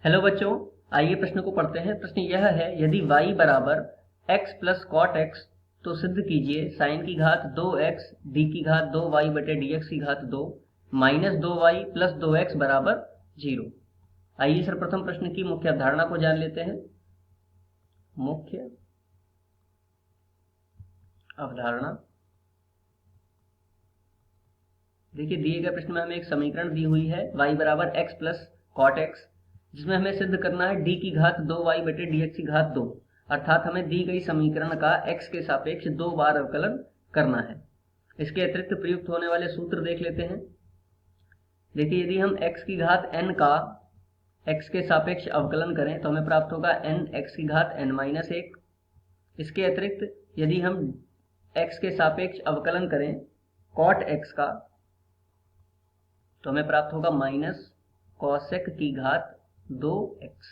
Hello बच्चों, आइए प्रश्न को पढ़ते हैं। प्रश्न यह है, यदि y बराबर x प्लस कॉट x तो सिद्ध कीजिए sin की घात 2x d की घात 2y बटे dx की घात 2 माइनस 2y प्लस 2x बराबर 0। आइए सर्वप्रथम प्रश्न की मुख्य अवधारणा को जान लेते हैं। मुख्य अवधारणा। देखिए, दिए गए प्रश्न में हमें एक समीकरण दी हुई है y बराबर x प्लस कॉट x, जिसमें हमें सिद्ध करना है d की घात 2y बटे dx की घात 2, अर्थात हमें दी गई समीकरण का x के सापेक्ष 2 बार अवकलन करना है। इसके अतिरिक्त प्रयुक्त होने वाले सूत्र देख लेते हैं। देखिए, यदि हम x की घात n का x के सापेक्ष अवकलन करें तो हमें प्राप्त होगा n x की घात n माइनस 1। इसके अतिरिक्त यदि हम x के सापेक्ष अवकलन करें कॉट x का तो हमें प्राप्त होगा माइनस कॉसेक की घात 2x।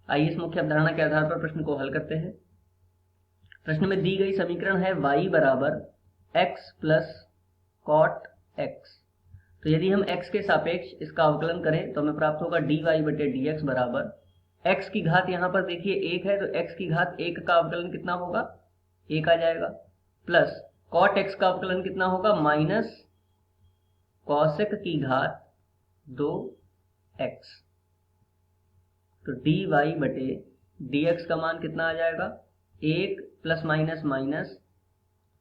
आइए इस मुख्य अवधारणा के आधार पर प्रश्न को हल करते हैं। प्रश्न में दी गई समीकरण है y बराबर x प्लस कॉट x। तो यदि हम x के सापेक्ष इसका अवकलन करें तो हमें प्राप्त होगा dy बटे dx बराबर x की घात, यहाँ पर देखिए 1 है तो x की घात 1 का अवकलन कितना होगा, 1 आ जाएगा, प्लस कॉट x का अवकलन कितना होगा, माइनस कॉसेक की घात 2x। तो dy बटे dx का मान कितना आ जाएगा, 1 प्लस माइनस माइनस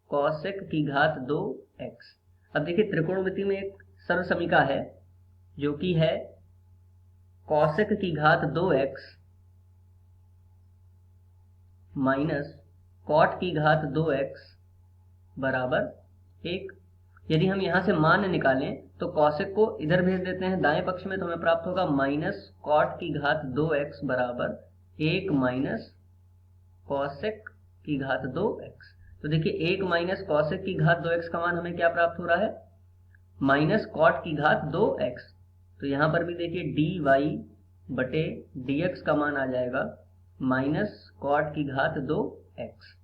कॉसेक की घात 2x। अब देखिए, त्रिकोणमिति में एक सरल समीका है जो कि है कॉसेक की घात 2x माइनस कॉट की घात 2x बराबर 1। यदि हम यहाँ से मान निकालें तो कॉसेक को इधर भेज देते हैं दाएं पक्ष में, तो हमें प्राप्त होगा माइनस कॉट की घात 2x बराबर 1 माइनस कॉसेक की घात 2x। तो देखिए, 1 माइनस कॉसेक की घात 2x का मान हमें क्या प्राप्त हो रहा है, माइनस कॉट की घात 2x। तो यहाँ पर भी देखिए dy बटे dx का मान आ जाएगा माइनस कॉट की घात 2x।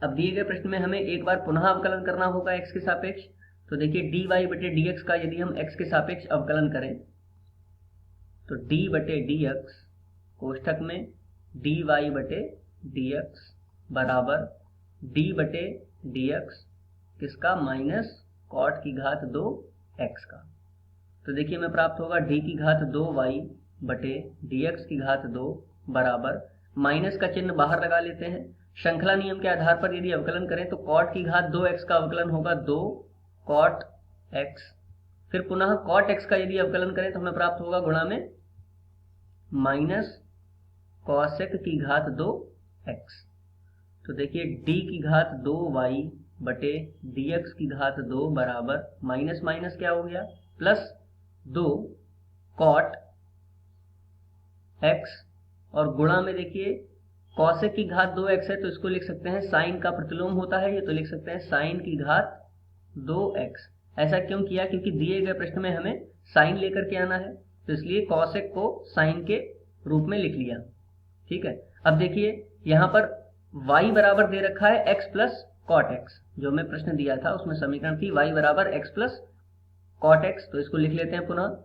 अब दिए गए प्रश्न में हमें एक बार पुनः अवकलन करना होगा x के सापेक्ष। तो देखिए, dy बटे dx का यदि हम x के सापेक्ष अवकलन करें तो d बटे dx कोष्ठक में dy बटे dx बराबर d बटे dx किसका, माइनस कॉट की घात 2x का। तो देखिए, हमें प्राप्त होगा d की घात 2y बटे dx की घात 2 बराबर, माइनस का चिन्ह बाहर लगा लेते हैं। श्रृंखला नियम के आधार पर यदि अवकलन करें तो कॉट की घात 2x का अवकलन होगा 2 कॉट x, फिर पुनः कॉट x का यदि अवकलन करें तो हमें प्राप्त होगा गुणा में माइनस कॉसेक की घात 2x। तो देखिए, d की घात 2y बटे dx की घात 2 बराबर माइनस माइनस क्या हो गया, प्लस 2 कॉट x, और गुणा में देखिए कॉसेक की घात 2x है तो इसको लिख सकते हैं साइन का प्रतिलोम होता है ये, तो लिख सकते हैं साइन की घात 2x। ऐसा क्यों किया, क्योंकि दिए गए प्रश्न में हमें साइन लेकर के आना है, तो इसलिए कॉसेक को साइन के रूप में लिख लिया। ठीक है। अब देखिए, यहाँ पर y बराबर दे रखा है x प्लस कॉट x, जो हमें प्रश्न दिया था उसमें समीकरण थी y बराबर x प्लस कॉट x। तो इसको लिख लेते हैं पुनः,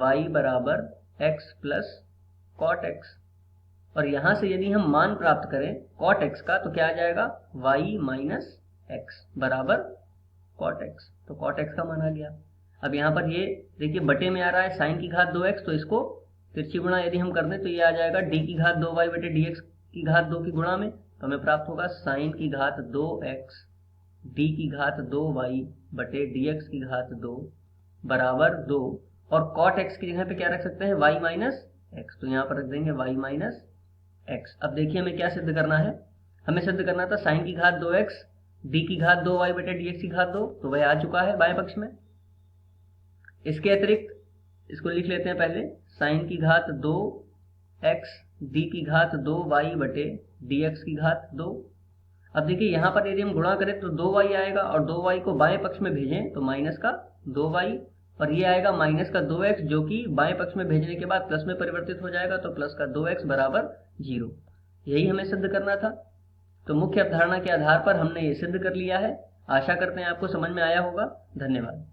y बराबर x प्लस कॉट x, और यहां से यदि हम मान प्राप्त करें कॉट x का तो क्या आ जाएगा, y माइनस x बराबर कॉट x। तो कॉट x का मान आ गया। अब यहाँ पर ये देखिए बटे में आ रहा है साइन की घात 2x, तो इसको तिरछी गुणा यदि हम कर दें तो ये आ जाएगा d की घात 2y बटे dx की घात 2 की गुणा में, तो हमें प्राप्त होगा साइन की घात 2x d की घात 2y बटे dx की घात 2 बराबर 2, और कॉट x की जगह पे क्या रख सकते हैं, y माइनस x, तो यहाँ पर रख देंगे y माइनस x। अब देखिए, हमें क्या सिद्ध करना है, हमें सिद्ध करना था साइन की घात 2x d की घात 2y बटे dx की घात 2, तो वह आ चुका है बाएं पक्ष में। इसके अतिरिक्त इसको लिख लेते हैं पहले, साइन की घात 2x d की घात 2y बटे dx की घात 2। अब देखिए, यहाँ पर यदि हम गुणा करें तो 2y आएगा, और 2y को बाएं पक्ष में भेजें तो माइनस का 2y, और ये आएगा माइनस का 2x, जो कि बाएं पक्ष में भेजने के बाद प्लस में परिवर्तित हो जाएगा, तो प्लस का 2x बराबर 0। यही हमें सिद्ध करना था। तो मुख्य अवधारणा के आधार पर हमने ये सिद्ध कर लिया है। आशा करते हैं आपको समझ में आया होगा। धन्यवाद।